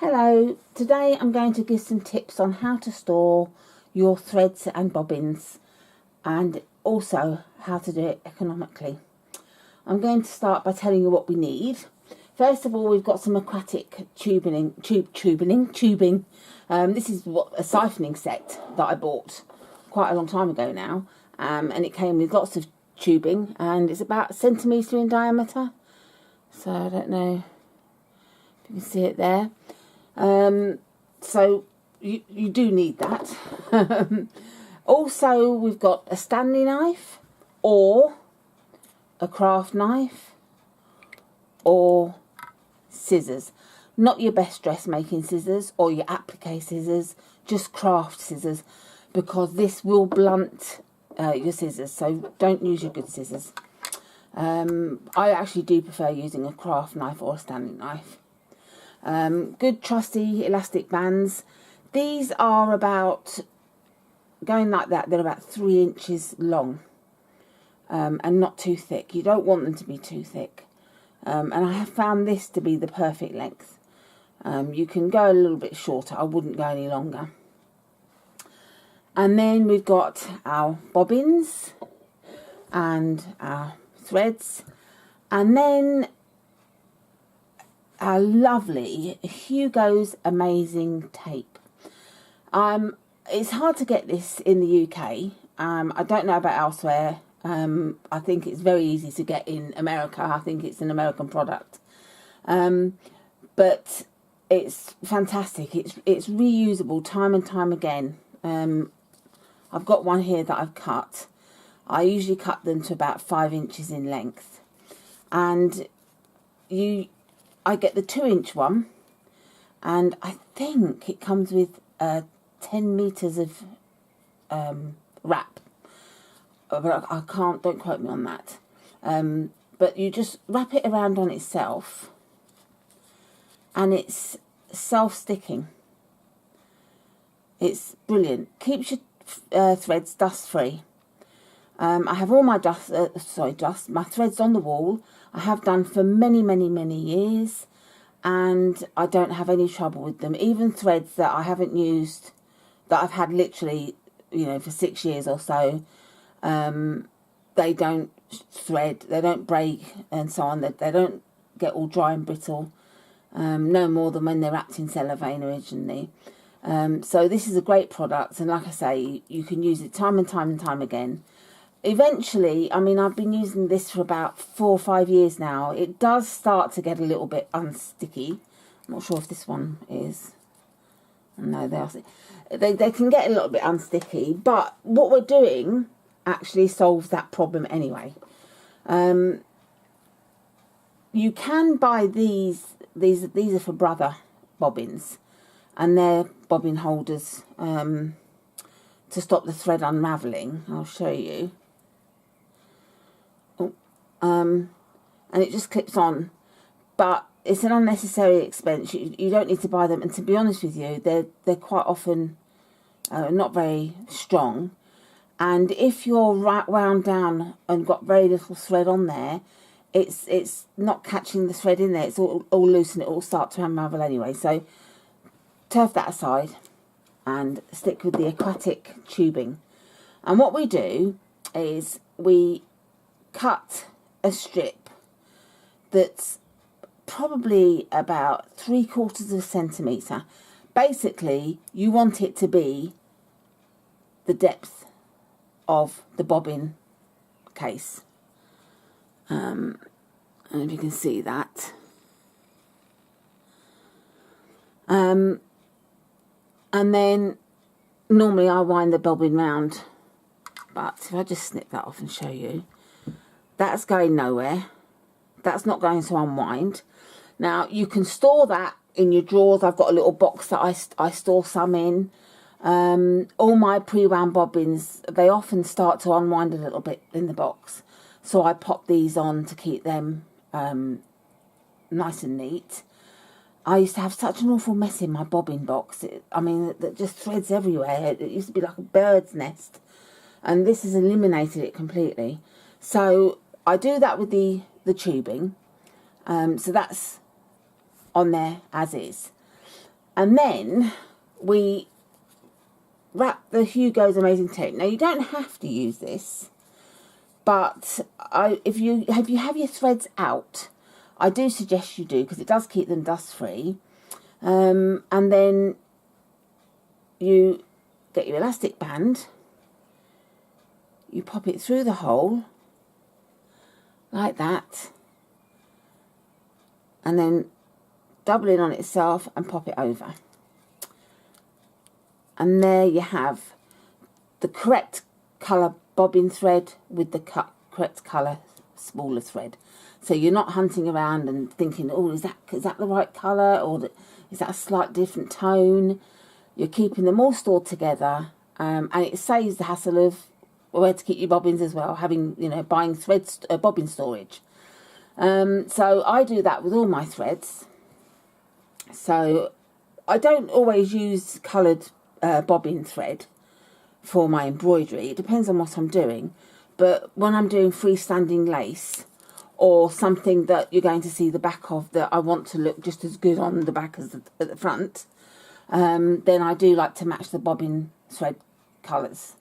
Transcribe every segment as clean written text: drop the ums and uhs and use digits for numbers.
Hello, today I'm going to give some tips on how to store your threads and bobbins and also how to do it economically. I'm going to start by telling you what we need. First of all, we've got some aquatic tubing. This is a siphoning set that I bought quite a long time ago now, and it came with lots of tubing and it's about a centimetre in diameter. So I don't know if you can see it there. So you do need that. Also, we've got a Stanley knife or a craft knife or scissors. Not your best dressmaking scissors or your applique scissors, just craft scissors, because this will blunt your scissors, so don't use your good scissors. I actually do prefer using a craft knife or a Stanley knife. Good trusty elastic bands. These are about, going like that, they're about 3 inches long, and not too thick. You don't want them to be too thick, and I have found this to be the perfect length. You can go a little bit shorter, I wouldn't go any longer. And then we've got our bobbins and our threads, and then our lovely Hugo's Amazing Tape. It's hard to get this in the UK. I don't know about elsewhere. I think it's very easy to get in America. I think it's an American product. But it's fantastic. It's reusable time and time again. I've got one here that I've cut. I usually cut them to about 5 inches in length. And I get the 2-inch one, and I think it comes with 10 meters of wrap, but I can't, don't quote me on that. But you just wrap it around on itself, and it's self-sticking. It's brilliant. Keeps your threads dust-free. I have all my my threads on the wall. I have done for many, many, many years, and I don't have any trouble with them. Even threads that I haven't used, that I've had literally, for 6 years or so, they don't thread, they don't break, and so on. They don't get all dry and brittle, no more than when they're wrapped in cellophane originally. So this is a great product, and like I say, you can use it time and time and time again. Eventually, I've been using this for about 4 or 5 years now. It does start to get a little bit unsticky. I'm not sure if this one is. No, they can get a little bit unsticky, but what we're doing actually solves that problem anyway. You can buy these are for Brother bobbins, and they're bobbin holders to stop the thread unravelling. I'll show you. And it just clips on, but it's an unnecessary expense. You don't need to buy them, and to be honest with you, they're quite often not very strong, and if you're wound down and got very little thread on there, it's not catching the thread in there. It's all loose, and it will start to unravel anyway. So turf that aside and stick with the aquatic tubing. And what we do is we cut a strip that's probably about 3/4 centimetre. Basically, you want it to be the depth of the bobbin case. And if you can see that. And then normally I wind the bobbin round, but if I just snip that off and show you, that's going nowhere. That's not going to unwind. Now, you can store that in your drawers. I've got a little box that I store some in. All my pre-wound bobbins, they often start to unwind a little bit in the box. So I pop these on to keep them nice and neat. I used to have such an awful mess in my bobbin box. That just threads everywhere. It used to be like a bird's nest. And this has eliminated it completely. So I do that with the tubing. So that's on there as is. And then we wrap the Hugo's Amazing Tape. Now, you don't have to use this, but if you have your threads out, I do suggest you do, because it does keep them dust free. And then you get your elastic band, you pop it through the hole like that, and then double in on itself and pop it over. And there you have the correct colour bobbin thread with the correct colour spooler thread. So you're not hunting around and thinking, oh, is that the right colour, or is that a slight different tone? You're keeping them all stored together, and it saves the hassle of where to keep your bobbins as well, having, buying bobbin storage. So I do that with all my threads. So I don't always use coloured bobbin thread for my embroidery. It depends on what I'm doing. But when I'm doing freestanding lace, or something that you're going to see the back of that I want to look just as good on the back as at the front, then I do like to match the bobbin thread colours.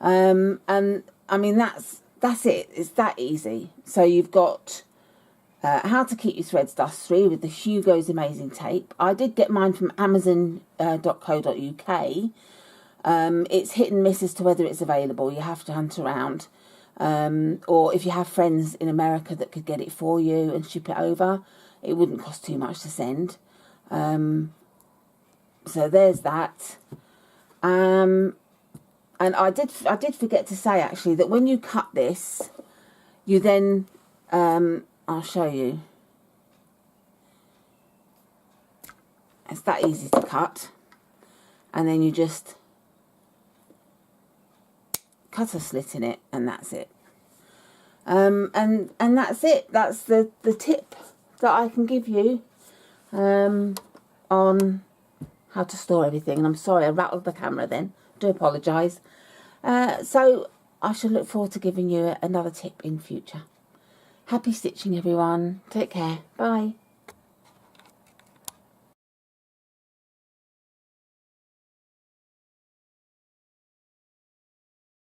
And I mean, that's it. It's that easy. So you've got how to keep your threads dust free with the Hugo's Amazing Tape. I did get mine from amazon.co.uk. It's hit and miss as to whether it's available. You have to hunt around. Or if you have friends in America that could get it for you and ship it over, it wouldn't cost too much to send. So there's that. And I did forget to say, actually, that when you cut this, you then I'll show you. It's that easy to cut, and then you just cut a slit in it, and that's it. And that's it. That's the tip that I can give you on how to store everything. And I'm sorry I rattled the camera then. Do apologise. So I shall look forward to giving you another tip in future. Happy stitching, everyone. Take care. Bye.